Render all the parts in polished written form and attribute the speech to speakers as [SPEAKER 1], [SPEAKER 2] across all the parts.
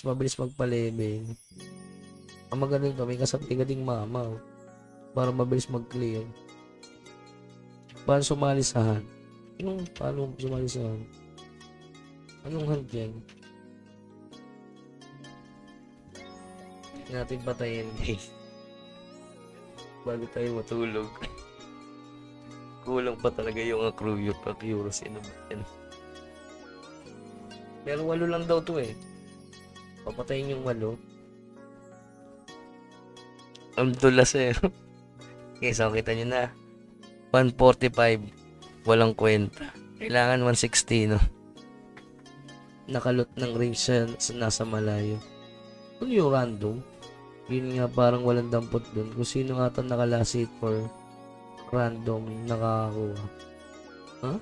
[SPEAKER 1] mabilis magpa-level. Ang magaling to, may kasabi ka ding mama. Para mabilis mag-clear. Paano sumali sa hunt? Paano sumali sa hunt? Anong hunt yan? Natin patayin guys. Bago tayo matulog. Kulang pa talaga yung accuracy na yan. Pero 8 lang daw to eh. Papatayin yung 8. Ang tulas eh. Okay, so kita nyo na. 145. Walang kwenta. Kailangan 160, no? Nakalot ng range siya nasa malayo. Ano yung random? Yun nga parang walang dampot dun. Kung sino nga ito nakalasit for random nakakakuha. Huh?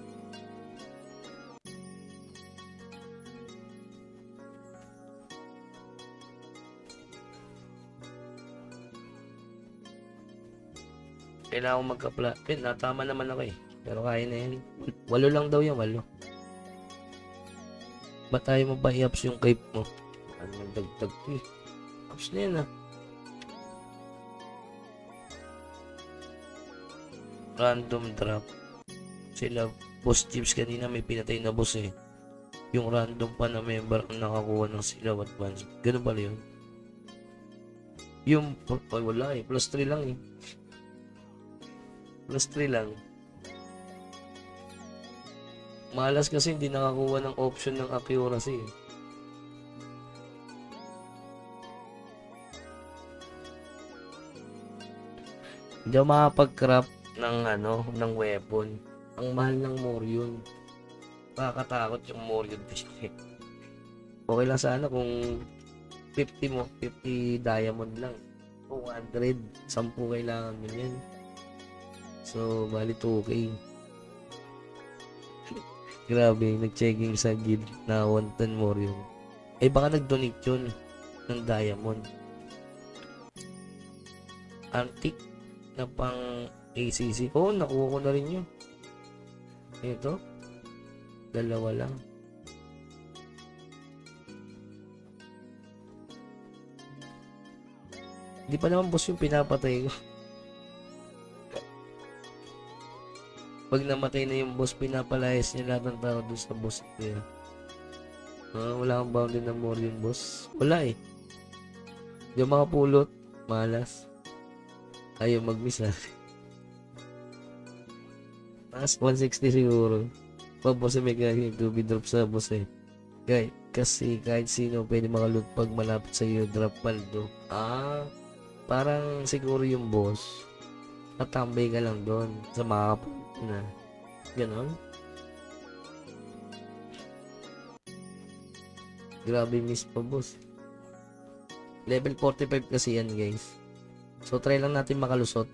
[SPEAKER 1] Kailangan ko magka-apply. Natama naman ako eh. Pero kaya na yan. 8 lang daw yung 8. Ba't tayo mo ba i-ups yung cape mo? Ano magdagdag eh. Ups na yan ah. Random drop. Sila boss chips kanina may pinatay na boss eh. Yung random pa na member ang nakakuha ng sila advance. Ganun pala yun. Yung wala eh. Plus 3 lang eh. Plus 3 lang. Malas kasi hindi nakakuha ng option ng accuracy. Hindi ako makapag-craft ng ng weapon. Ang mahal ng Morion. Nakakatakot yung Morion. Okay lang sana kung 50 mo, 50 diamond lang. 200, 10 kailangan mo yan. So, bali 2K. Grabe, nag-checking sa guild na 110 Morion. Eh, baka nag-donate yun ng diamond. Antique na pang ACC. Oh, nakuha ko na rin yun. Ito. 2 lang. Hindi pa naman boss yung pinapatay ko. Pag namatay na yung boss, pinapalayas niya lahat ng tao doon sa boss. Wala kang bounded na more yun, boss. Wala eh. Hindi makapulot. Malas. Ayaw mag-miss ha. Mas 160 siguro. Pag boss may kaya 2B drop sa boss eh. Guys, kasi kahit sino pwede makaloot pag malapit sa iyo drop paldo. Parang siguro yung boss. Natambay ka lang doon sa mga na ganon. Grabe miss pa boss. Level 45 kasi yan guys. So try lang natin makalusot.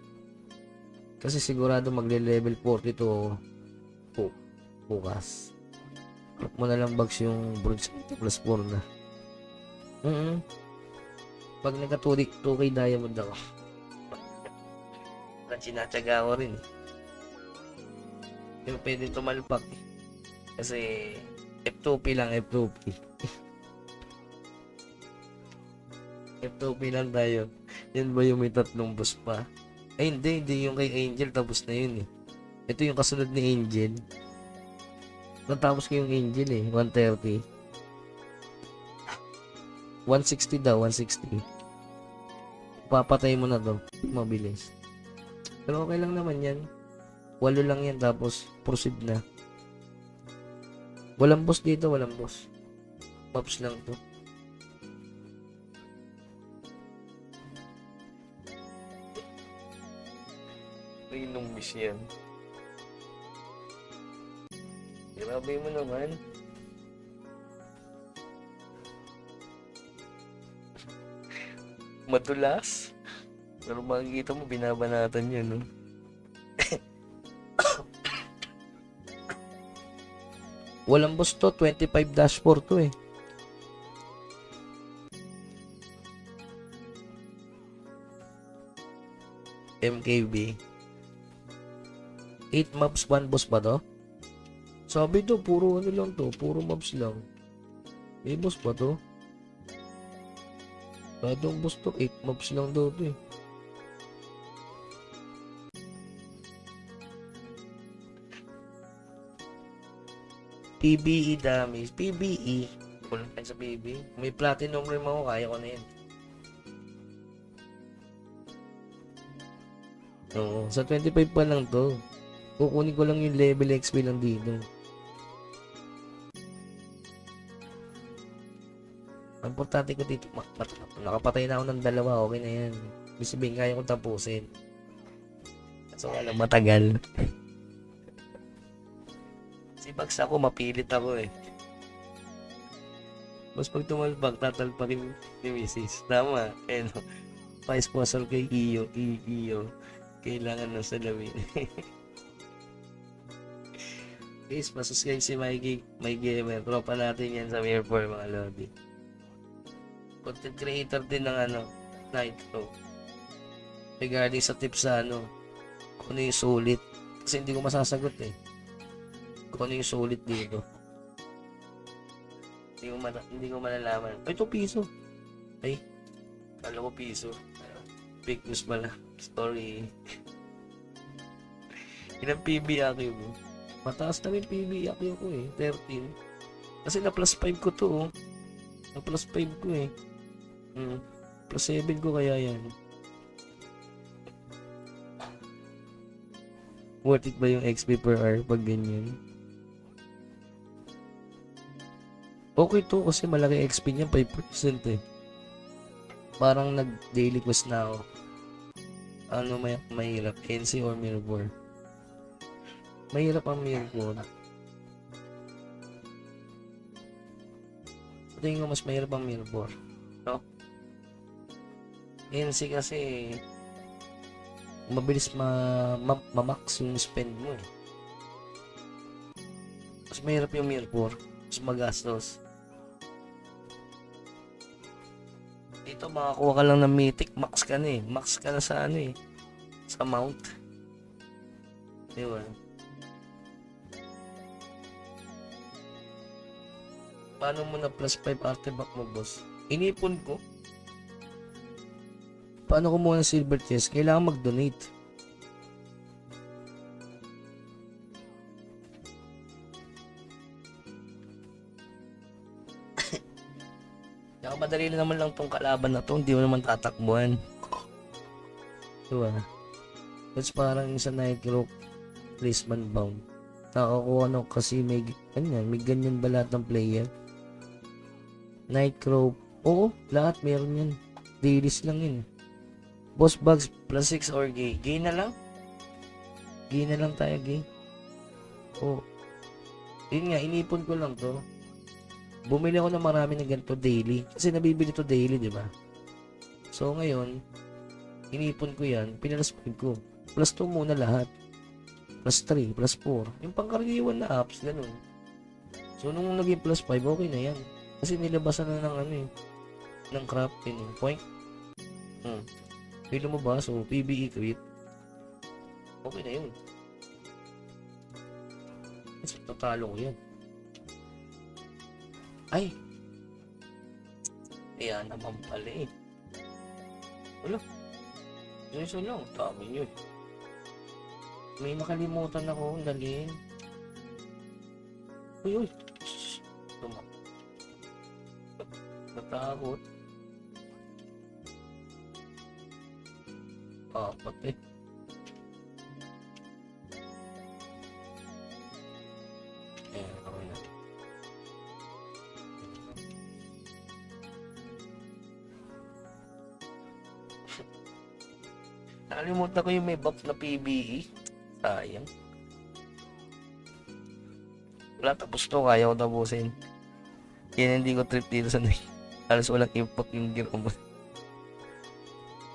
[SPEAKER 1] Kasi sigurado magle-level 42 bukas. Look mo na lang bags yung bronze plus 4 na. Pag nagka 2K diamond ako. Sinatsaga ko rin. Yung pwede tumalpak. Kasi F2P lang, F2P. F2P lang tayo. Yan ba yung may 3 boss pa? Ay hindi yung kay Angel tapos na yun eh. Ito yung kasunod ni Angel. Natapos ko yung Angel eh, 130. 160 daw, 160. Papatay mo na to, mabilis. Pero okay lang naman yan. 8 lang yan tapos proceed na. Walang boss dito, walang boss. Pops lang to. Ay, nung miss yan. Grabe mo naman. Madulas. Pero makikita mo, binabanatan yun, no? Walang boss to, 25-4 to eh. MKB. 8 mobs, 1 boss ba to? Sabi to, puro ano lang to, puro mobs lang. May boss ba to? Badong gusto, 8 mobs lang daw to eh. PBE damage. PBE. Kulang tayo sa PBE. May platinum rim ako, kaya ko na yan. Oo, sa 25 pa lang to. Kukunin ko lang yung level XP lang dito. Ang importante ko dito, nakapatay na ako ng 2, okay na yan. Ibig sabihin, kaya ko tapusin. So, alam, matagal. Si Bags ako, mapilit ako eh. Mas pag tumalbag, tatalpakin ni Mrs. Tama, eh no. Pa-sponsor kay Iyo. Kailangan ng salamin. Please, masuscribe si Mikey, My Gamer. Tropa natin yan sa Mirror 4, mga lodi. Content creator din ng Nitro. Regarding sa tips sa kung ano yung sulit. Kasi hindi ko masasagot eh. Kung ano yung sulit dito. Hindi ko malalaman. Ay, ito piso. Ay, kala ko piso. Fake news pala. Story. Ilang PB AQ mo? Mataas na rin PB AQ ko eh. 13. Kasi na plus 5 ko to oh. Na plus 5 ko eh. Plus 7 ko kaya yan. Worth it ba yung XP per hour pag ganyan? Okay to kasi malaki XP niya, 5% eh. Parang nag-daily quest na ako. Ano mahirap? NC or Mirror? Mahirap ang Mirror. Tingin ko mas mahirap ang Mirror. No? NC kasi mabilis ma-max yung spend mo eh. Mas mahirap yung Mirror. Mas magastos. Dito makakuha ka lang ng mythic, max ka na eh. Max ka na sa sa mount. Diba? Paano mo na plus 5 artifact mo, boss? Inipon ko. Paano ko muna silver chest? Kailangan mag-donate. Madali naman lang tong kalaban na to, hindi mo naman tatakbuhan. Diba? That's parang sa Nitro placement bound. Nakakuha kasi may ganyan ba lahat ng player? Nitro, oo, lahat meron yan. Dailies lang yun. Boss Bugs plus 6 or gay. Gay na lang? Gay na lang tayo, gay. Oo. Yun nga, inipon ko lang to. Bumili ako ng marami ng ganito daily. Kasi nabibili to daily, di ba? So, ngayon, inipon ko yan. Pinalas-5 ko. Plus 2 muna lahat. Plus 3, plus 4. Yung pangkaraniwan na apps, ganun. So, nung naging plus 5, okay na yan. Kasi nilabasan na ng ng crafting. Point. May lumabas. So, PBE crit. Okay na yun. Kasi tatalo ko yan. Ay! Kaya naman pala eh. Wala. Diyan lang. Dami yun. May nakalimutan ako. Dalhin. Uy, uy. Natakot. Apat eh. Nakalimutan ko yung may buff na PBE. Sayang. Wala, tapos to. Kaya ko tapusin. Yan hindi ko trip dito sa halos walang impact yung gear ko.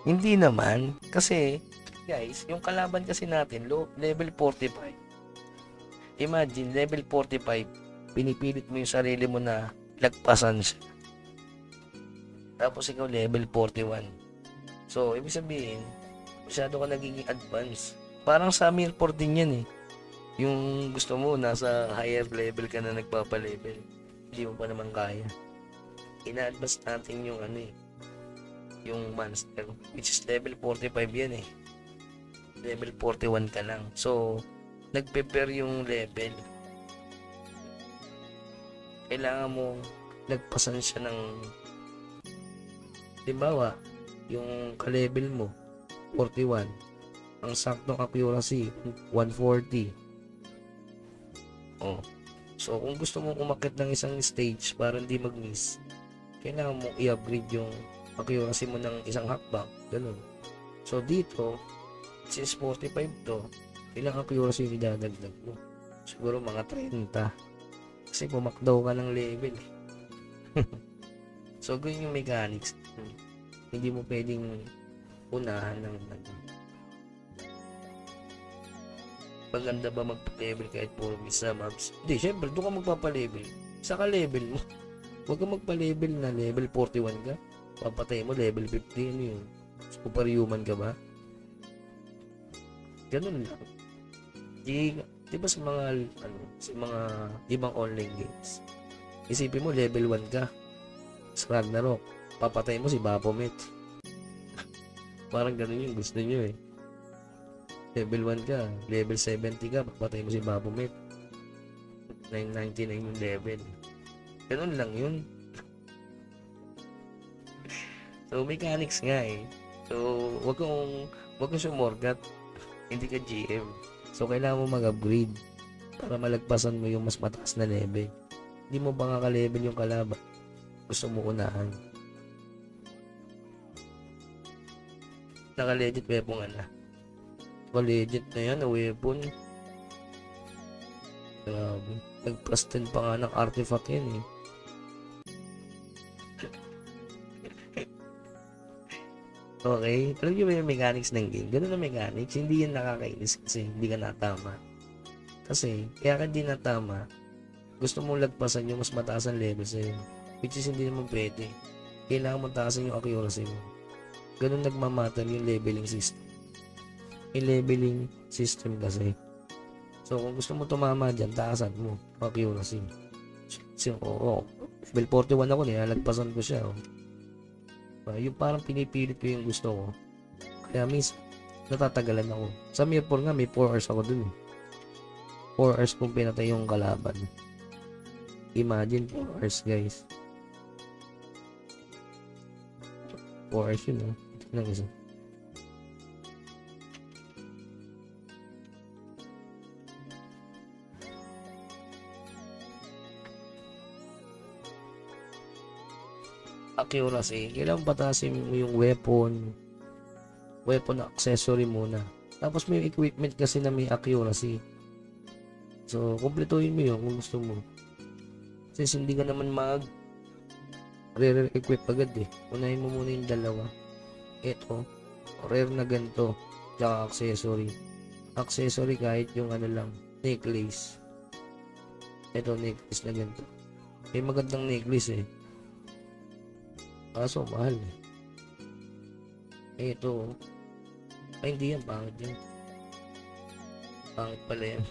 [SPEAKER 1] Hindi naman. Kasi, guys, yung kalaban kasi natin, level 45. Imagine, level 45. Pinipilit mo yung sarili mo na lagpasan siya. Tapos ikaw level 41. So, ibig sabihin, masyado ka nagiging advance. Parang sa Mirror din yan eh. Yung gusto mo, nasa higher level ka na nagpapa-level. Hindi mo pa naman kaya. Ina-advance natin yung yung monster, which is level 45 yan eh. Level 41 ka lang. So, nagpe-pair yung level. Kailangan mo nagpasan siya ng, halimbawa, yung ka-level mo 41, ang saktong accuracy 140. Oh. So, kung gusto mong umakyat ng isang stage para hindi mag-miss, kailangan mong i-upgrade yung accuracy mo ng isang hakbang. Ganun. So, dito, since 45 to, ilang accuracy yung idadagdag mo? Siguro mga 30. Kasi pumakdaw ka ng level. So, ganyan yung mechanics. Hindi mo pwedeng unahan ng maganda ba magpa-level kahit puro miss sa mobs? Hindi, syempre, doon ka magpapa-level. Sa ka-level mo. Huwag ka magpa-level na level 41 ka. Papatay mo level 50. Ano yun? Superhuman ka ba? Ganun lang. Di ba sa mga ibang online games, isipin mo level 1 ka sa Ragnarok, papatay mo si Baphomet. Parang ganun yung gusto nyo eh. Level 1 ka, level 70 ka, papatay mo si Baphomet. 999 yung level. Ganun lang yun. So, mechanics nga eh. So, wag kang sumorgat. Hindi ka GM. So, kailangan mo mag-upgrade para malagpasan mo yung mas mataas na level. Hindi mo ba nga ka-level yung kalaban? Gusto mo unahan. Naka-legit weapon nga na. Naka-legit na yan, na weapon. Grabe. Nag-plus 10 pa nga ng artifact yan eh. Okay? Alam niyo ba yung mechanics ng game? Ganun na mechanics. Hindi yan nakakainis kasi hindi ka natama. Kasi, kaya ka hindi natama, gusto mong lagpasan yung mas mataas ang level sa'yo. Which is hindi naman pwede. Kailangan mo taasan yung accuracy mo. Ganun nagmamatter yung leveling system. Yung leveling system kasi. So, kung gusto mo tumama dyan, taasan mo accuracy. So, level 41 ako, nilalagpasan ko siya. Yung parang pinipilit ko yung gusto ko. Kaya natatagalan ako. Sa Mirror nga, may 4 hours ako dun. 4 hours kung pinatay yung kalaban. Imagine 4 hours guys. 4 hours yun Ito lang isa. Accuracy, kailangan patasin mo yung weapon accessory muna. Tapos may equipment kasi na may accuracy. So, kumpletuhin mo yun kung gusto mo. Since hindi ka naman rare equip agad eh. Unahin mo muna yung dalawa. Ito, rare na ganito, tsaka accessory. Accessory kahit yung necklace. Ito, necklace na ganito. May magandang necklace eh. Kaso, mahal eh. Ito, ay hindi yan, pangit yan. Pangit pala yan.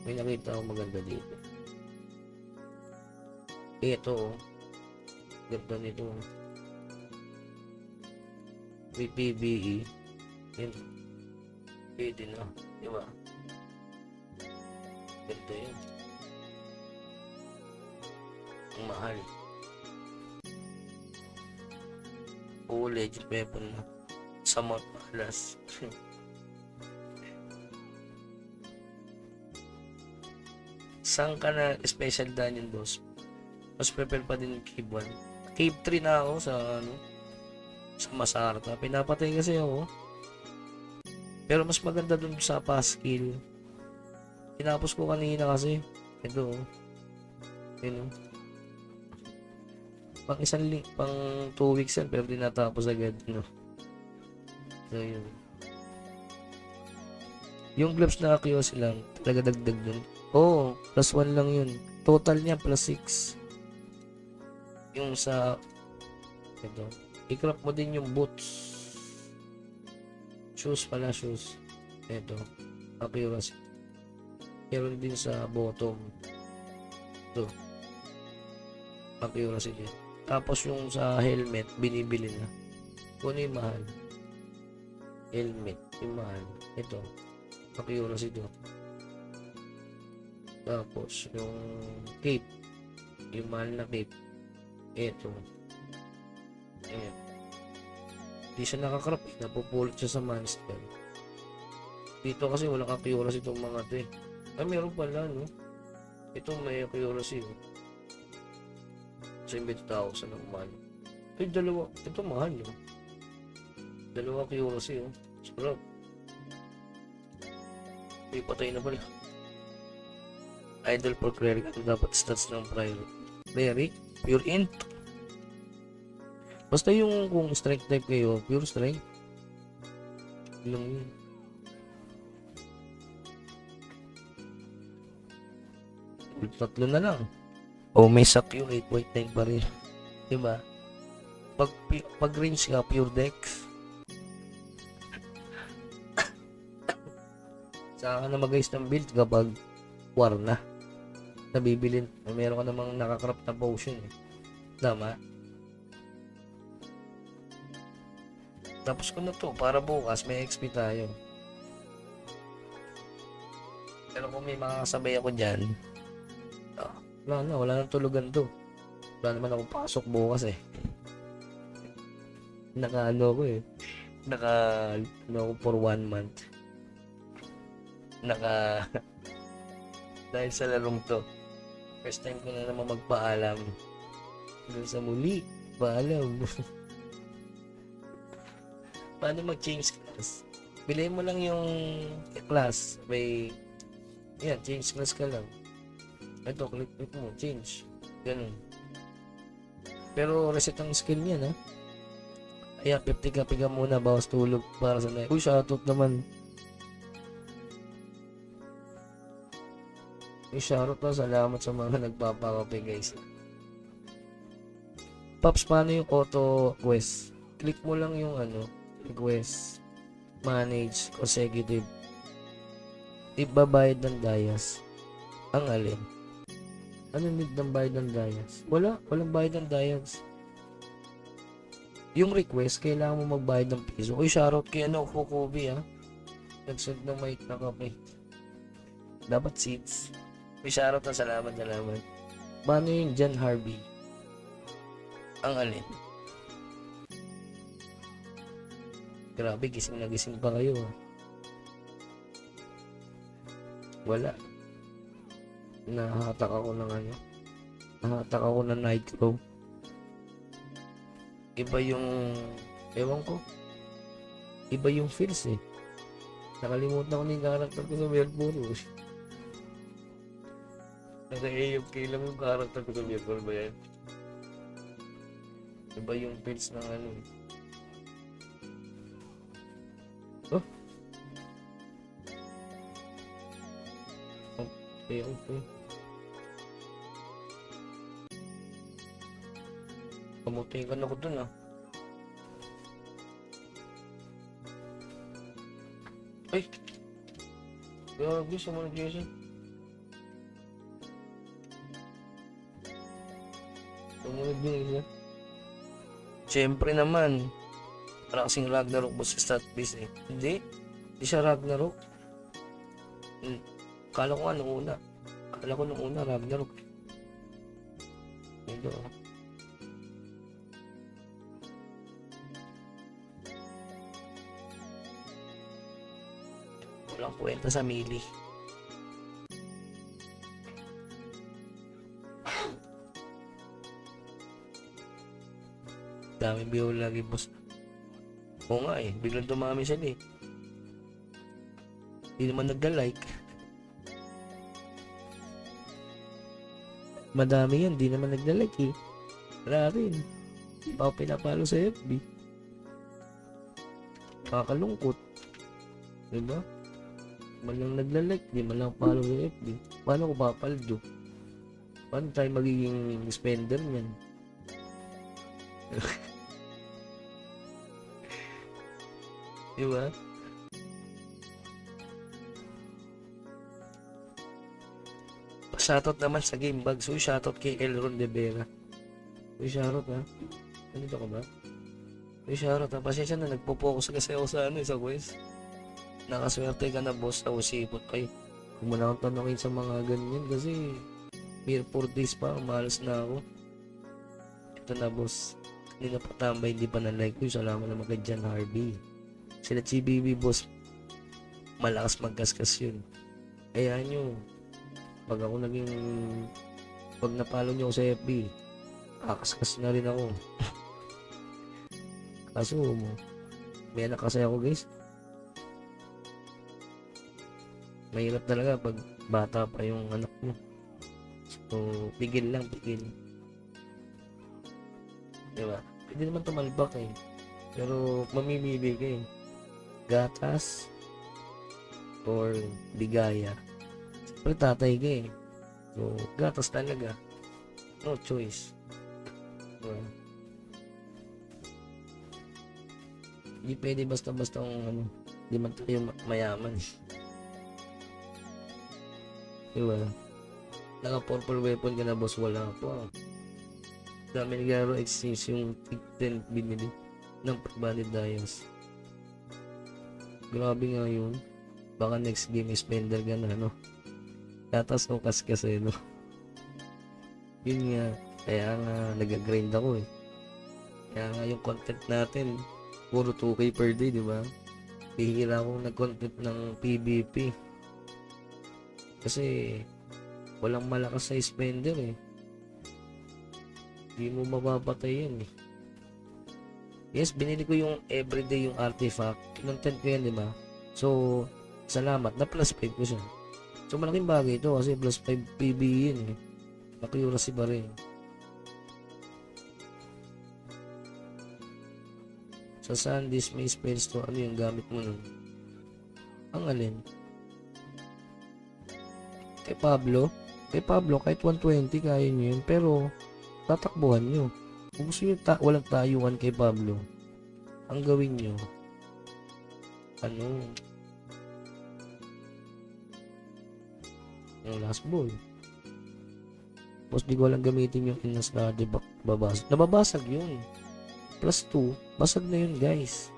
[SPEAKER 1] May nakita ako maganda dito. Ito, ganda nito. May PBE. Yan. Pwede na. Diba? Ganda yan. Ang mahal. Oo, legit weapon na. Sa Mount Malas. Saan ka na special dungeon boss? Mas prepare pa din Cave 1. Cave 3 na ako sa Masarta. Pinapatay kasi ako. Pero mas maganda dun sa Paskill. Tinapos ko kanina kasi. Ito. Yun. Pang 2 weeks yan pero tinatapos agad. So yun. Yung gloves na accuracy lang. Talaga dagdag dun. Oo, plus 1 lang yun. Total niya plus 6. Yung sa ito. I-crop mo din yung boots. Shoes pala, shoes. Ito. Accuracy. Meron din sa bottom. Ito. Accuracy din. Tapos yung sa helmet, binibili na. Kung ano yung mahal. Helmet, yung mahal. Ito, accuracy do. Tapos yung cape, yung mahal na cape. Ito. Ayan. Hindi siya nakakrap, napupulot siya sa monster. Dito kasi walang accuracy itong mga ito eh. Ah, meron pala, no? Ito may accuracy, oh. 70,000 ang mahal. Ay, dalawa. Ito mahal, oh. Dalawa accuracy, oh. Sarap. Ay, patay na pala. Idle for cleric. Dapat stats ng prior. Cleric, pure int. Basta yung kung strength type kayo, pure strength. Lang yun. Tatlo na lang. O may sakyo 8.9 pa rin. Diba? Pag range ka, pure dex. Saka ka na mag-guys ng build kapag war na. Nabibilin. Meron ka namang nakakrap na potion. Tama? Tapos ko na to. Para bukas may XP tayo. Pero kung may mga kasabay ako dyan, wala nang tulugan to. Wala naman ako pasok bukas eh. Naka-ano ko eh. Naka-ano ako for 1 month. Dahil sa larong to. First time ko na naman magpaalam. Doon sa muli. Paalam. Paano mag-change class? Bilhin mo lang yung class. May yan, change class ka lang. Ito, click mo, change. Ganun. Pero reset ang skill niya, ha? Ayan, 50 ka muna, bawas tulog para sa next. Uy, shoutout naman. Uy, shoutout na, salamat sa mga nagpapakape, guys. Pops, paano yung auto quest? Click mo lang yung quest, manage, consecutive. Ibabayad ng dayas. Ang alin? Ano need ng bayad ng dayas? Walang bayad ng dayas. Yung request, kailangan mo magbayad ng piso. Uy, shoutout kay Kukubi, ha? Nagsend ng mic na kape. Dapat seats. Uy, shoutout na, salamat. Paano yung John Harvey? Ang alin? Grabe, gising na gising pa kayo, ha? Wala. Nahatak ako ng Nightcrow. Iba yung ewan ko. Iba yung feels eh. Nakalimutan ko na yung character ko sa Merpuro. Naka-AFK lang yung character ko sa Merpuro ba yan? Iba yung feels ng ano. Oh? Okay. Pamutingan ako dun, ah. Ay! Grabe, sumunod Jason. Sumunod yung isa. Siyempre naman. Para kasing Ragnarok mo sa stat base eh. Hindi siya Ragnarok. Kala ko nung una Ragnarok. Ito. Walang kwenta sa mili. Dami biyo lagi, boss. Oo nga eh, biglang dumami sila eh. Hindi naman nagda-like. Madami yan, di naman nagda-like eh. Wala rin. Di pa ako pinapalo sa FB. Kakalungkot. Diba? Malang nagla-like, di malang follow sa FB. Paano ko papaldo? Paano tayo magiging spender niyan? Diba? Shoutout naman sa Gamebag. So, shoutout kay Elron De Vera. Uy, Charot ha. Nandito ka ba? Uy, Charot ha. Pasensya na, nagpo-focus kasi ako sa sa quiz. Nakaswerte ka na, boss. Sa usipot. Ay, huwag mo na akong tanongin sa mga ganyan kasi mere 4 days pa, umalas na ako. Ito na, boss. Hindi na patambay, hindi pa na-like ko. Salamat naman kay John Harvey. Sila GBB, boss. Malakas magkaskas yun. Kaya nyo, pag ako pag napalo nyo ako sa FB, kakaskas na rin ako. Kaso, may anak kasi ako, guys. Mahirap talaga pag bata pa yung anak mo. So, pigil lang, pigil. Diba? Pwede naman tumalbak eh. Pero, mamimili ka eh. Gatas or bigaya. Siyempre, tatay ka eh. So, gatas talaga. No choice. Diba? Hindi pwede basta-basta kung hindi man tayo mayaman. Diba? Naka-purple weapon ka na, boss. Wala pa. Dami naglaro exchange yung tig 10 binili ng valid dias. Grabe nga yun. Baka next game spender ka na, no? Gatas o kaskas eh, no? Yun nga. Kaya nga nag-grind ako eh. Kaya nga yung content natin puro 2K per day, di ba? Pihira akong nag-content ng PvP. Kasi walang malakas sa spender eh. Hindi mo mapapatay yan eh. Yes, binili ko yung everyday yung artifact. Kinontent ko yan, di ba? So, salamat. Na plus 5 ko siya. So, malaking bagay ito kasi plus 5 PB yun eh. Accuracy ba rin. Sa Sandisk may spells to. Ano yung gamit mo nun? Ang alin? Kay Pablo? Kay Pablo, kahit 120 kaya nyo yun. Pero, tatakbuhan nyo. Kung gusto nyo walang tayuan kay Pablo, ang gawin nyo, yung last ball. Tapos di ko lang gamitin yung Innas na babasag. Nababasag yun. Plus 2, basag na yun, guys.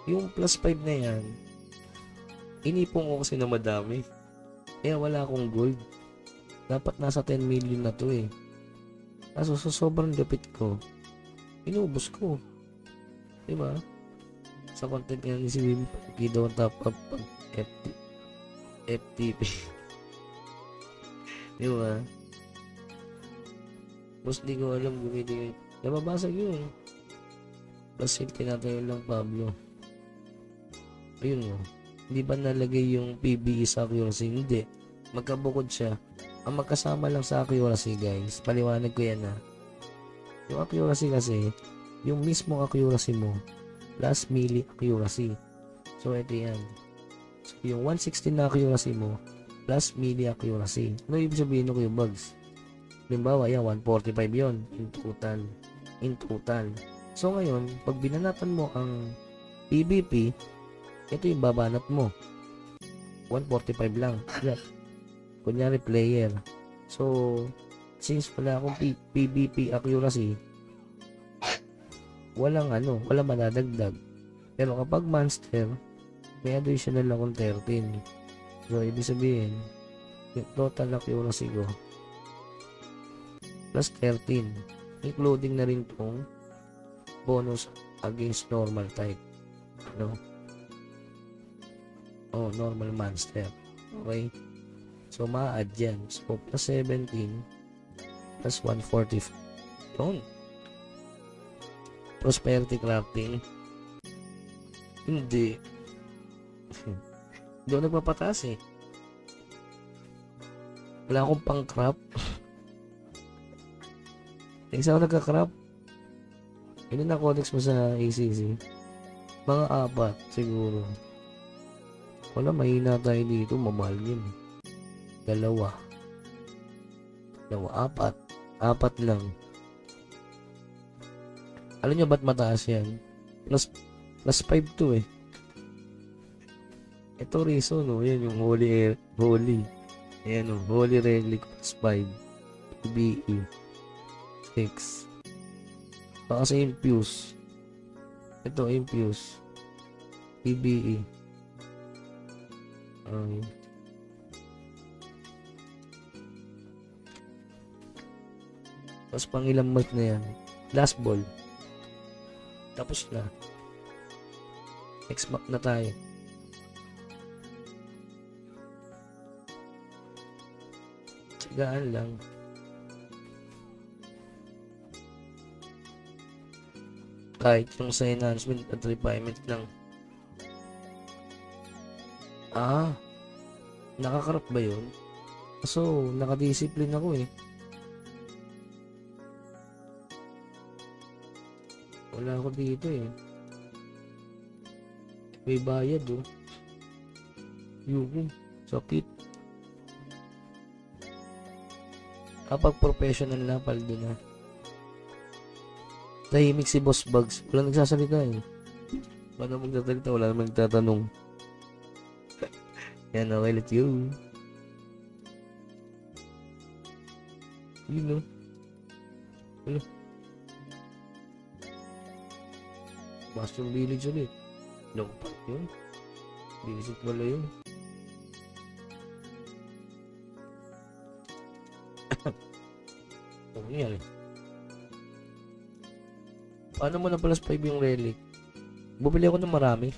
[SPEAKER 1] Yung plus 5 na yan, inipong ko kasi na madami. Kaya wala akong gold. Dapat nasa 10 million na to eh. Kaso sa sobrang lupit ko, inubos ko. Diba? Sa content nga ni si Bibi, pagkidaw ang top up pag FTP. Diba? Tapos di ko alam gumili. Nababasag yun. Plus hit kinatayo lang Pablo. Ayun mo. Hindi ba nalagay yung PBE sa accuracy? Hindi. Magkabukod siya. Ang magkasama lang sa accuracy, guys. Paliwanag ko yan ha. Yung accuracy kasi, yung mismong accuracy mo plus melee accuracy. So, ito yan. So, yung 116 na accuracy mo plus melee accuracy. Ano ibig sabihin ko yung bugs? Halimbawa, yan, 145 yon in total. So, ngayon, pag binanatan mo ang PvP, ito yung babanat mo. 145 lang. Yeah. Kunyari, player. So, since wala akong PvP accuracy, walang madadagdag. Pero kapag monster, may additional akong 13. So, ibig sabihin, yung total accuracy ko, plus 13. Including na rin tong bonus against normal type. Normal monster. Okay? So, ma-add yan. So, plus 17 plus 145. Yun. Prosperity crafting. Hindi. Hindi ako nagpapataas eh. Wala akong pang-craft. Isa ako nagka-craft. Yun na codex mo sa ACC. Mga 4 siguro. Wala, mahina tayo dito. Mamahal yun. 2, 4 lang. Alam nyo ba't mataas yan? Plus 5 to eh. Ito reason, no? Yan yung holy. Ayan, no? Holy relic plus 5. PBE. X. Baka sa infuse. Ito, infuse. PBE. Okay. Tapos pang ilang month na yan. Last ball. Tapos na. Next month na tayo. Tsagaan lang. Kahit yung sa enhancement at refinement lang. Ah, nakakarap ba yun? So, nakadiscipline ako eh. Wala ako dito eh. May bayad oh. Yuko, sakit. Kapag professional na, paldo na. Tahimik si Boss Bugs. Wala nagsasalita eh. Wala magtatalita, wala namang nagtatanong. Yan, okay, let's go. Yun, no? Ano? Mushroom Village ulit. Long pack yun. Visit wala yun. Ano yan eh? Paano mo na plus 5 yung relic? Bumili ako ng marami.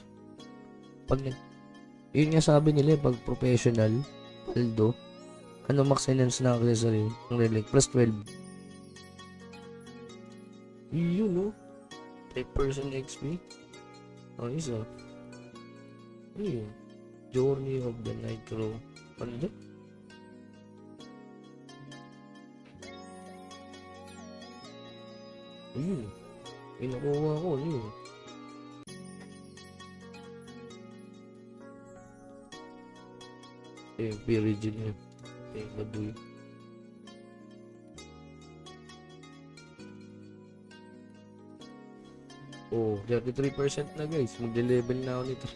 [SPEAKER 1] Pag yun nga sabi nila pag professional, paldo, ano max enhance na accessory ng relic? Plus 12. Yun no? 5% XP. Oh, isa. Ano yun? Journey of the Night Crow. Ano yun? Ayun. Inakuha ko. Ano yun? Virgin yun. Baduy. Oh, 33% na guys. Mag-level na ako nito.